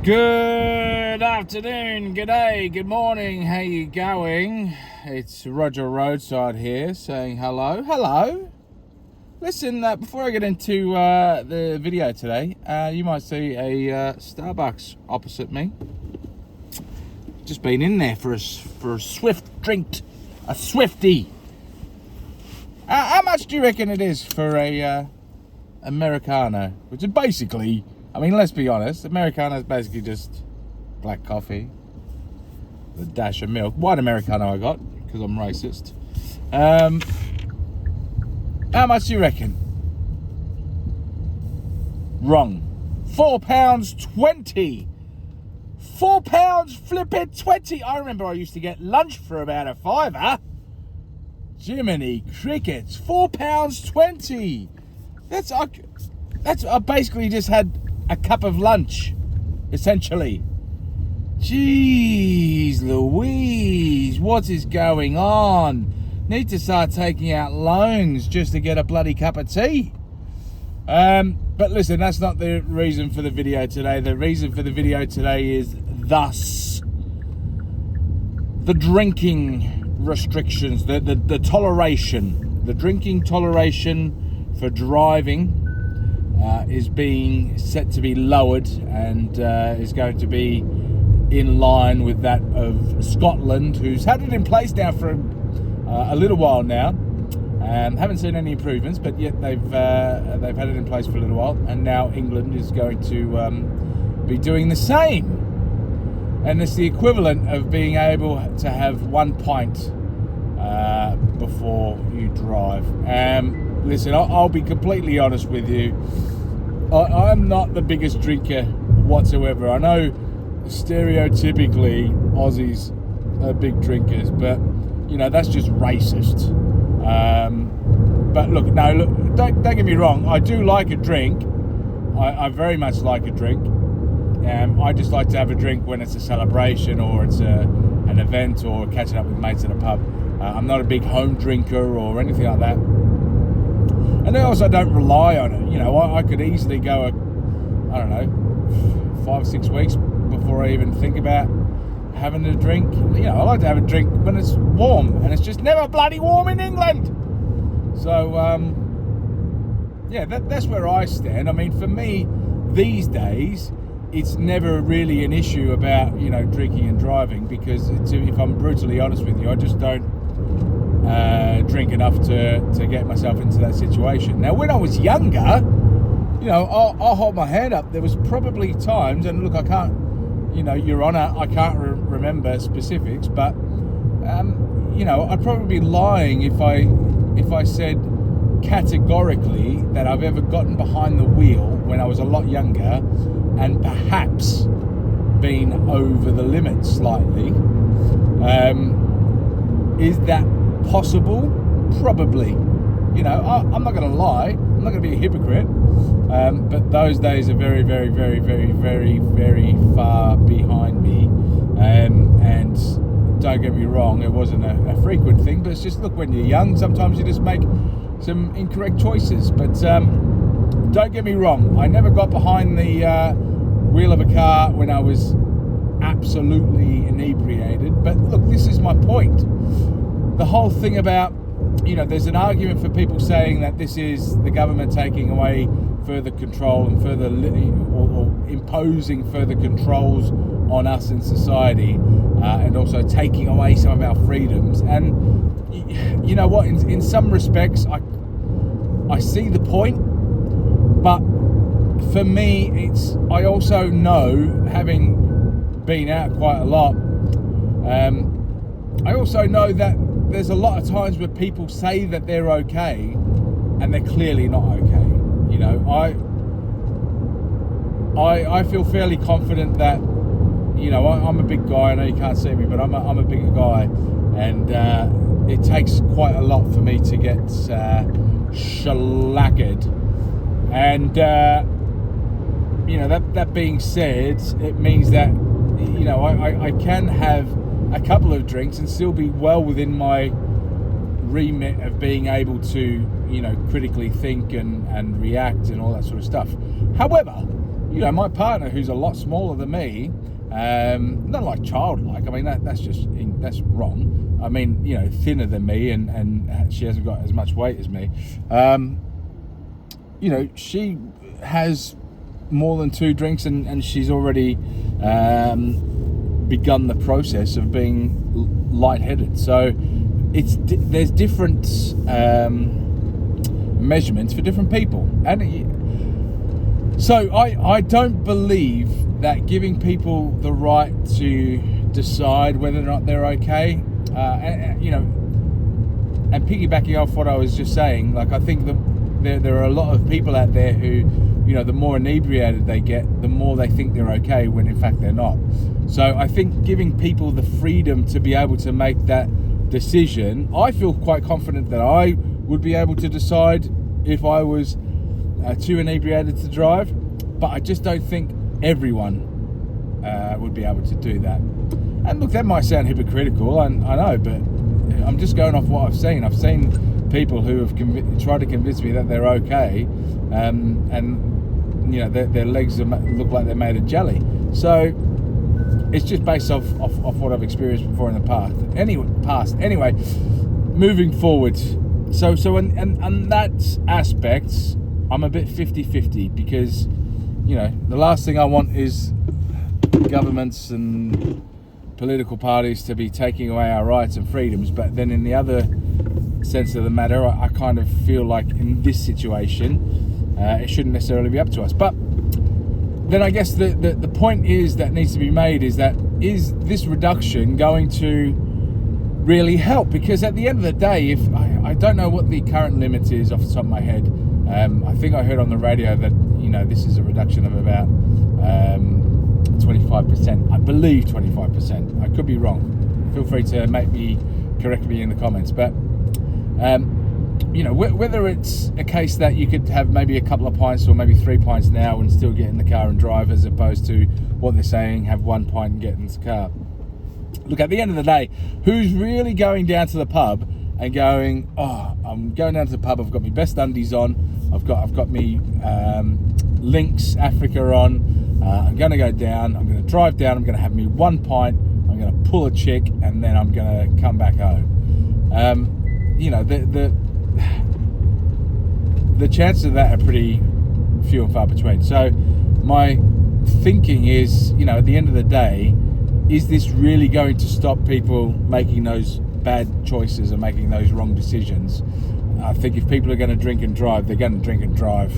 Good afternoon, good day, good morning, how you going? It's Roger Roadside here saying hello. Listen, before I get into the video today, you might see a Starbucks opposite me. Just been in there for a swift drink, a Swifty. How much do you reckon it is for a Americano? Which is basically, I mean, let's be honest, Americano is basically just black coffee, a dash of milk. White Americano I got, because I'm racist. How much do you reckon? Wrong. £4.20. £4 flipping 20. I remember I used to get lunch for about a fiver. Jiminy crickets, £4.20. That's I basically just had a cup of lunch, essentially. Jeez Louise, what is going on? Need to start taking out loans just to get a bloody cup of tea. But listen, that's not the reason for the video today. The reason for the video today is thus the drinking restrictions, the toleration, the drinking toleration for driving is being set to be lowered and is going to be in line with that of Scotland, who's had it in place now for a little while now. Haven't seen any improvements, but yet they've had it in place for a little while, and now England is going to be doing the same. And it's the equivalent of being able to have one pint before you drive. Listen, I'll be completely honest with you. I'm not the biggest drinker whatsoever. I know stereotypically Aussies are big drinkers, but you know, that's just racist. But look, don't get me wrong. I do like a drink. I very much like a drink. I just like to have a drink when it's a celebration or it's an event or catching up with mates at a pub. I'm not a big home drinker or anything like that. And I also don't rely on it. You know, I could easily go, I don't know, 5-6 weeks before I even think about having a drink. You know, I like to have a drink when it's warm, and it's just never bloody warm in England. So, yeah, that's where I stand. I mean, for me, these days, it's never really an issue about, you know, drinking and driving, because if I'm brutally honest with you, I just don't drink enough to get myself into that situation. Now, when I was younger, you know, I'll hold my hand up. There was probably times, and look, I can't, you know, Your Honour, I can't remember specifics, but you know, I'd probably be lying if I said categorically that I've ever gotten behind the wheel when I was a lot younger and perhaps been over the limit slightly. Is that possible? Probably. You know, I'm not going to lie. I'm not going to be a hypocrite. But those days are very, very, very, very, very, very far behind me. And don't get me wrong, it wasn't a frequent thing, but it's just, look, when you're young, sometimes you just make some incorrect choices. But don't get me wrong, I never got behind the wheel of a car when I was absolutely inebriated. But look, this is my point. The whole thing about, you know, there's an argument for people saying that this is the government taking away further control and further or imposing further controls on us in society, and also taking away some of our freedoms. And you know what, in some respects I see the point, but for me, I also know, having been out quite a lot, I also know that there's a lot of times where people say that they're okay and they're clearly not okay. You know, I feel fairly confident that, you know, I'm a big guy. I know you can't see me, but I'm a bigger guy, and it takes quite a lot for me to get shellackered. And you know, that being said, it means that, you know, I can have a couple of drinks and still be well within my remit of being able to, you know, critically think and react and all that sort of stuff. However, my partner, who's a lot smaller than me, not like childlike. I mean, that's wrong. I mean, thinner than me, and she hasn't got as much weight as me. She has more than 2 drinks, and she's already begun the process of being lightheaded. So there's different measurements for different people, and so I don't believe that giving people the right to decide whether or not they're okay, and piggybacking off what I was just saying, like, I think that there are a lot of people out there who, the more inebriated they get, the more they think they're okay, when in fact they're not. So I think giving people the freedom to be able to make that decision, I feel quite confident that I would be able to decide if I was too inebriated to drive, but I just don't think everyone would be able to do that. And look, that might sound hypocritical, I know, but I'm just going off what I've seen. I've seen people who have tried to convince me that they're okay, and their legs look like they're made of jelly. So it's just based off what I've experienced before in the past. Anyway, moving forward. So in that aspect, I'm a bit 50-50, because the last thing I want is governments and political parties to be taking away our rights and freedoms. But then in the other sense of the matter, I kind of feel like in this situation, it shouldn't necessarily be up to us. But then I guess the point that needs to be made is this reduction going to really help? Because at the end of the day, if I don't know what the current limit is off the top of my head. I think I heard on the radio that this is a reduction of about 25%. I believe 25%. I could be wrong. Feel free to correct me in the comments. But whether it's a case that you could have maybe a couple of pints or maybe 3 pints now and still get in the car and drive, as opposed to what they're saying, have 1 pint and get in the car. Look, at the end of the day, who's really going down to the pub and going, I'm going down to the pub, I've got my best undies on, I've got me Lynx Africa on, I'm going to go down, I'm going to drive down, I'm going to have me 1 pint, I'm going to pull a chick, and then I'm going to come back home. The chances of that are pretty few and far between. So my thinking is, at the end of the day, is this really going to stop people making those bad choices and making those wrong decisions? I think if people are going to drink and drive, they're going to drink and drive,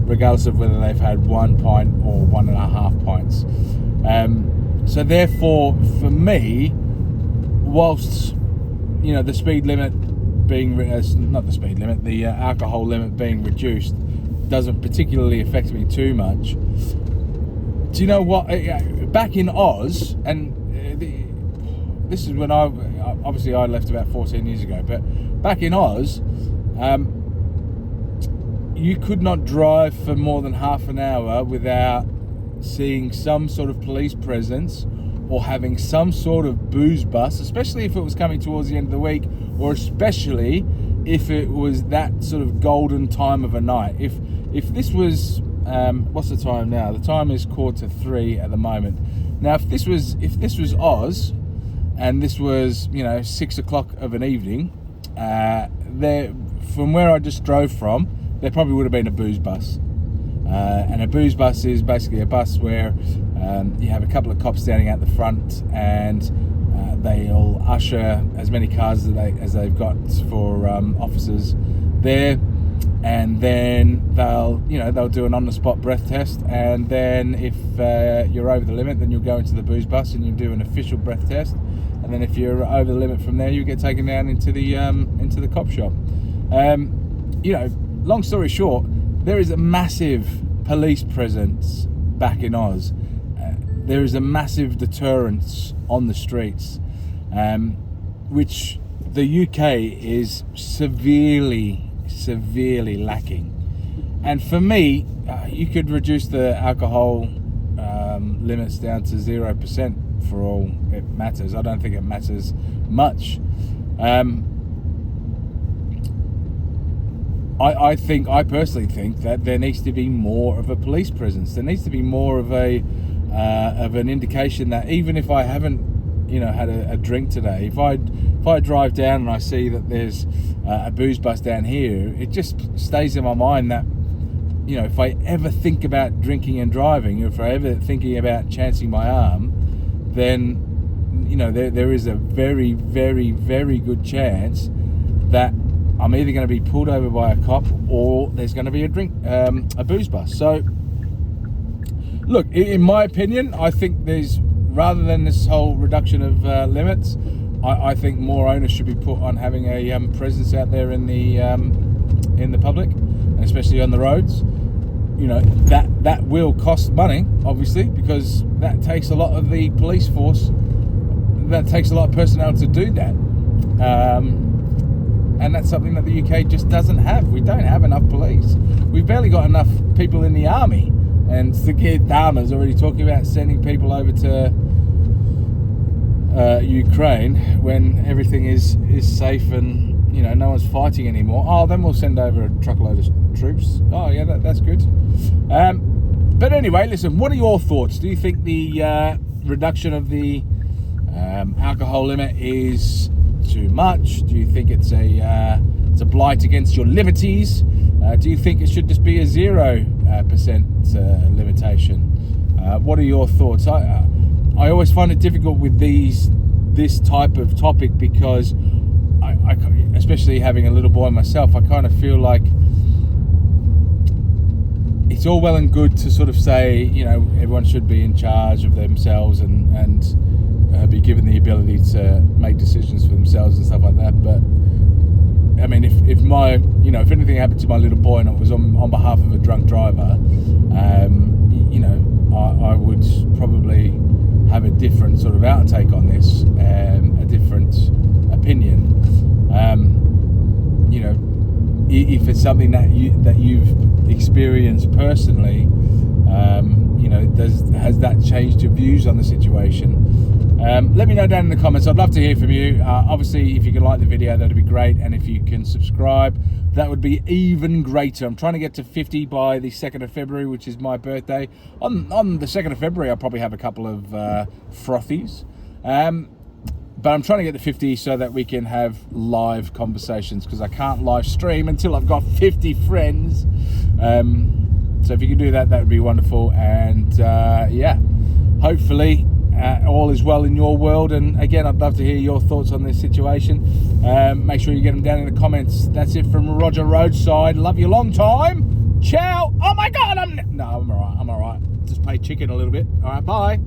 regardless of whether they've had 1 pint or 1.5 pints. So therefore, for me, whilst the speed limit being the alcohol limit being reduced doesn't particularly affect me too much. Do you know what? Back in Oz, and this is when I left about 14 years ago, but back in Oz, you could not drive for more than half an hour without seeing some sort of police presence or having some sort of booze bus, especially if it was coming towards the end of the week, or especially if it was that sort of golden time of a night. If this was what's the time now? The time is 2:45 at the moment. Now, if this was Oz, and this was 6 o'clock of an evening, there, from where I just drove from, there probably would have been a booze bus. And a booze bus is basically a bus where you have a couple of cops standing out the front, and they'll usher as many cars as they've got for officers there, and then they'll do an on-the-spot breath test, and then if you're over the limit, then you'll go into the booze bus and you do an official breath test, and then if you're over the limit from there, you get taken down into the cop shop. Long story short, there is a massive police presence back in Oz. There is a massive deterrence on the streets, which the UK is severely lacking. And for me, you could reduce the alcohol limits down to 0% for all it matters. I don't think it matters much. I personally think that there needs to be more of a police presence. There needs to be more of an indication that even if I haven't, had a drink today, if I drive down and I see that there's a booze bus down here, it just stays in my mind that, if I ever think about drinking and driving, or if I ever thinking about chancing my arm, then there is a very, very, very good chance that I'm either going to be pulled over by a cop or there's going to be a booze bus. So, look, in my opinion, I think rather than this whole reduction of limits, I think more onus should be put on having a presence out there in the public, and especially on the roads. That will cost money, obviously, because that takes a lot of the police force. That takes a lot of personnel to do that. And that's something that the UK just doesn't have. We don't have enough police. We've barely got enough people in the army. And Keir Starmer's already talking about sending people over to Ukraine when everything is safe and no one's fighting anymore. Oh, then we'll send over a truckload of troops. Oh yeah, that's good. But anyway, listen, what are your thoughts? Do you think the reduction of the alcohol limit is too much? Do you think it's a blight against your liberties? Do you think it should just be a 0% limitation? What are your thoughts? I always find it difficult with this type of topic because I especially having a little boy myself, I kind of feel like it's all well and good to sort of say, everyone should be in charge of themselves and be given the ability to make decisions for themselves and stuff like that. But I mean, if anything happened to my little boy and it was on behalf of a drunk driver, I would probably have a different sort of outtake on this, a different opinion. If it's something that you've experienced personally, has that changed your views on the situation? Let me know down in the comments. I'd love to hear from you. Obviously, if you can like the video, that'd be great, and if you can subscribe, that would be even greater. I'm trying to get to 50 by the 2nd of February, which is my birthday. On the 2nd of February, I'll probably have a couple of frothies. But I'm trying to get to 50 so that we can have live conversations, because I can't live stream until I've got 50 friends. So if you can do that, that would be wonderful. And hopefully all is well in your world. And again, I'd love to hear your thoughts on this situation. Make sure you get them down in the comments. That's it from Roger Roadside. Love you long time. Ciao. Oh my God, I'm all right. Just played chicken a little bit. All right, bye.